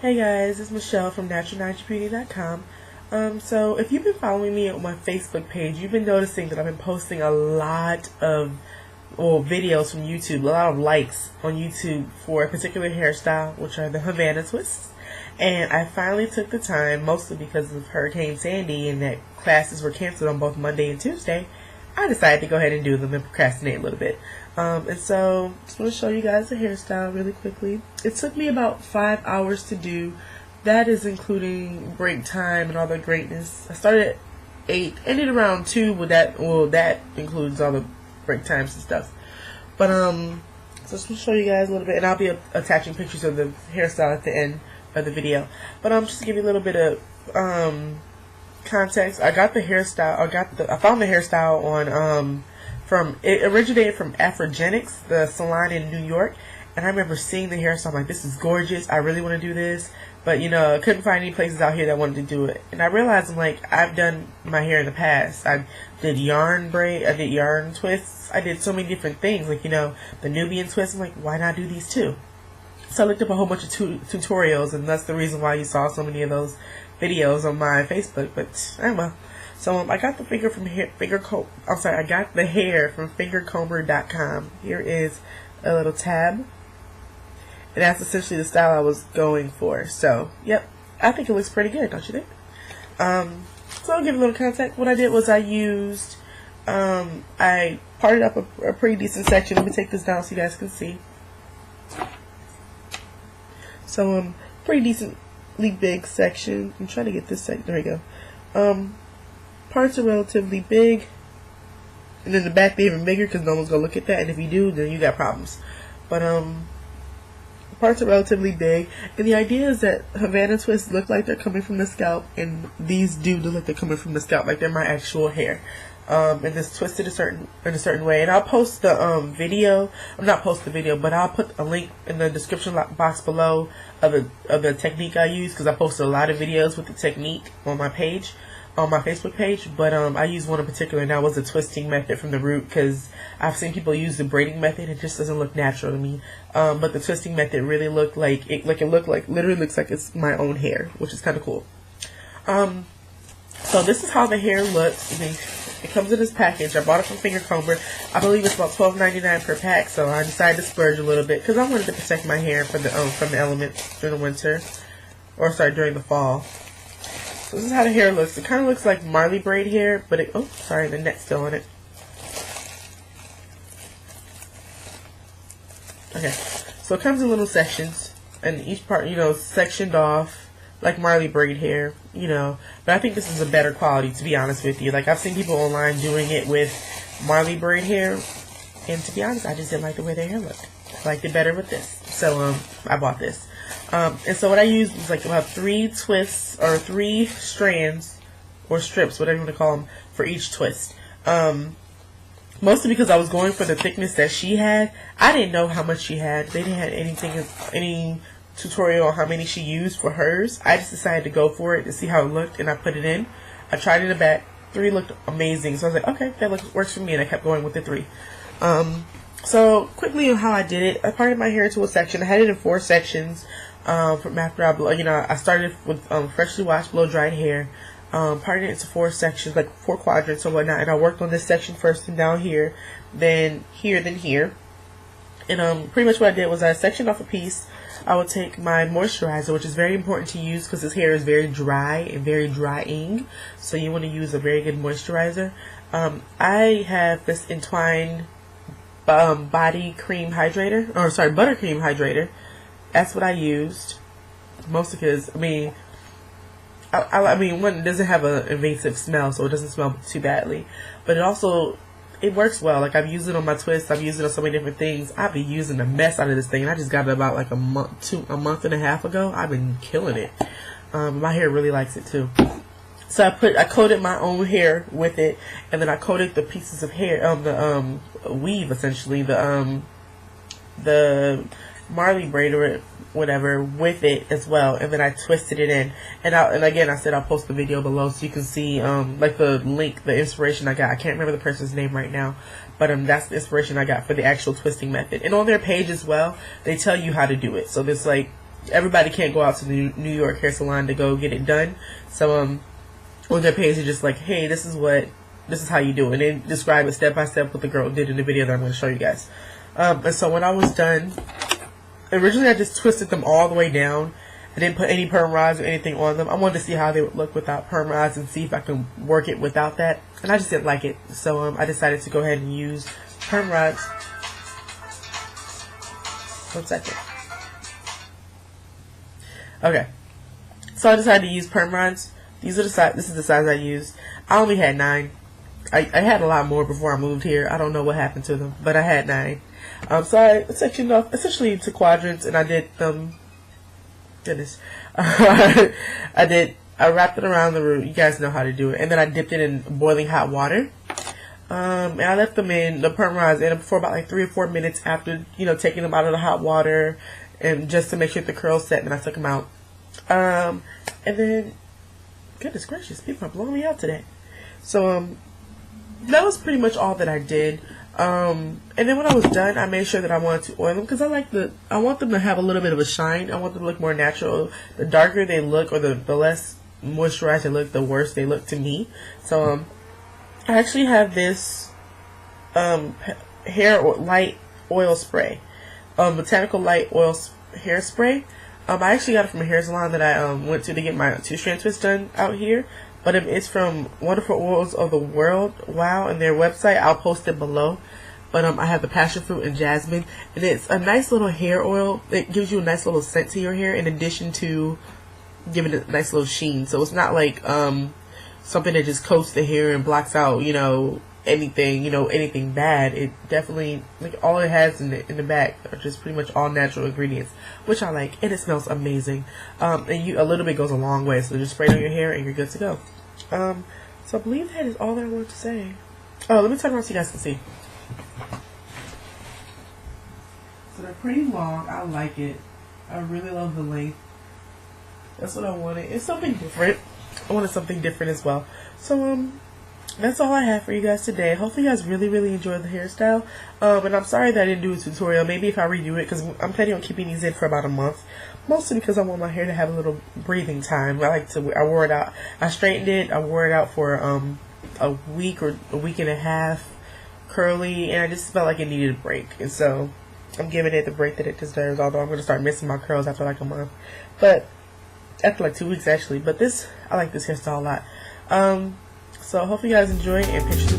Hey guys, it's Michelle from naturalNaijabeauty.com. So if you've been following me on my Facebook page, you've been noticing that I've been posting a lot of videos from YouTube, a lot of likes on YouTube for a particular hairstyle, which are the Havana twists. And I finally took the time, mostly because of Hurricane Sandy and that classes were canceled on both Monday and Tuesday, I decided to go ahead and do them and procrastinate a little bit. And so, just want to show you guys the hairstyle really quickly. It took me about 5 hours to do. That is including break time and all the greatness. I started at 8, ended around 2 with that. Well, that includes all the break times and stuff. But, so just to show you guys a little bit, and I'll be attaching pictures of the hairstyle at the end of the video. But, just to give you a little bit of, context, I got the hairstyle, I found the hairstyle on, it originated from Afrogenics, the salon in New York, and I remember seeing the hairstyle. I'm like, this is gorgeous, I really want to do this, but I couldn't find any places out here that wanted to do it. And I realized, I'm like, I've done my hair in the past. I did yarn twists, I did so many different things, like, the Nubian twist. I'm like, why not do these too? So I looked up a whole bunch of tutorials, and that's the reason why you saw so many of those videos on my Facebook. But well. So I got the hair from fingercomber.com. Here is a little tab, and that's essentially the style I was going for. So yep, I think it looks pretty good, don't you think? So I'll give a little context. What I did was I used I parted up a pretty decent section. Let me take this down so you guys can see. So pretty decently big section. I'm trying to get this section. There we go. Parts are relatively big, and then the back they're even bigger because no one's gonna look at that. And if you do, then you got problems. But parts are relatively big, and the idea is that Havana twists look like they're coming from the scalp, and these do look like they're coming from the scalp, like they're my actual hair. And it's twisted in a certain way. And I'll post the video. I'm not post the video, but I'll put a link in the description box below of the technique I use, because I posted a lot of videos with the technique on my page, on my Facebook page. But I use one in particular, and that was the twisting method from the root, because I've seen people use the braiding method. It just doesn't look natural to me. But the twisting method really looked like literally looks like it's my own hair, which is kind of cool. So this is how the hair looks. It comes in this package. I bought it from Fingercomber. I believe it's about $12.99 per pack, so I decided to splurge a little bit because I wanted to protect my hair from the elements during the winter, or sorry, during the fall. So this is how the hair looks. It kind of looks like Marley braid hair, but the net's still on it. Okay, so it comes in little sections, and each part, sectioned off like Marley braid hair, but I think this is a better quality, to be honest with you. Like, I've seen people online doing it with Marley braid hair, and to be honest, I just didn't like the way their hair looked. I liked it better with this, so I bought this. And so what I used was like about 3 twists, or 3 strands, or strips, whatever you want to call them, for each twist. Mostly because I was going for the thickness that she had. I didn't know how much she had. They didn't have any tutorial on how many she used for hers. I just decided to go for it to see how it looked, and I put it in. I tried it in the back. 3 looked amazing, so I was like, okay, that works for me, and I kept going with the 3. So quickly on how I did it, I parted my hair into a section. I had it in 4 sections. From after I started with freshly washed, blow dried hair. Parted it into 4 sections, like 4 quadrants or whatnot, and I worked on this section first, and down here, then here, then here. And pretty much what I did was I sectioned off a piece. I would take my moisturizer, which is very important to use because this hair is very dry and very drying, so you want to use a very good moisturizer. I have this Entwine body cream hydrator, or sorry, buttercream hydrator. That's what I used, mostly because one, it doesn't have an invasive smell, so it doesn't smell too badly, but it works well. Like, I've used it on my twists, I've used it on so many different things. I've been using the mess out of this thing, and I just got it about like a month and a half ago. I've been killing it. My hair really likes it too. So I coated my own hair with it, and then I coated the pieces of hair, the weave, essentially, the Marley braid or whatever, with it as well, and then I twisted it in. And again, I said I'll post the video below so you can see like the link, the inspiration I got. I can't remember the person's name right now, but that's the inspiration I got for the actual twisting method. And on their page as well, they tell you how to do it. So there's like everybody can't go out to the New York hair salon to go get it done. So on their page, they're just like, hey, this is how you do it. And they describe it step by step what the girl did in the video that I'm going to show you guys. And so when I was done, originally I just twisted them all the way down. I didn't put any perm rods or anything on them. I wanted to see how they would look without perm rods and see if I can work it without that. And I just didn't like it. So I decided to go ahead and use perm rods. 1 second. Okay. So I decided to use perm rods. These are the size. This is the size I used. I only had 9. I had a lot more before I moved here. I don't know what happened to them, but I had 9. So I sectioned off essentially into quadrants, and I did them. Goodness, I wrapped it around the root. You guys know how to do it, and then I dipped it in boiling hot water. And I left them in the perm rods in for about like 3 or 4 minutes after taking them out of the hot water, and just to make sure the curls set. And I took them out. And then, goodness gracious, people are blowing me out today. So that was pretty much all that I did. And then when I was done, I made sure that I wanted to oil them because I want them to have a little bit of a shine. I want them to look more natural. The darker they look, or the less moisturized they look, the worse they look to me. So I actually have this light oil spray, botanical light oil hair spray. I actually got it from a hair salon that I went to get my 2-strand twist done out here. But it's from Wonderful Oils of the World. Wow, and their website. I'll post it below. But I have the passion fruit and jasmine, and it's a nice little hair oil. It gives you a nice little scent to your hair, in addition to giving it a nice little sheen. So it's not like something that just coats the hair and blocks out anything bad. It definitely, like, all it has in the back are just pretty much all natural ingredients, which I like, and it smells amazing. And a little bit goes a long way, so just spray it on your hair and you're good to go. So I believe that is all that I wanted to say. Oh, let me turn around so you guys can see. So they're pretty long. I like it. I really love the length. That's what I wanted. It's something different. I wanted something different as well. So that's all I have for you guys today. Hopefully you guys really enjoyed the hairstyle. And I'm sorry that I didn't do a tutorial. Maybe if I redo it, because I'm planning on keeping these in for about a month. Mostly because I want my hair to have a little breathing time. I wore it out. I straightened it. I wore it out for a week or a week and a half, curly, and I just felt like it needed a break. And so I'm giving it the break that it deserves. Although I'm going to start missing my curls after like a month, but after like 2 weeks actually. But I like this hairstyle a lot. So I hope you guys enjoy, and pictures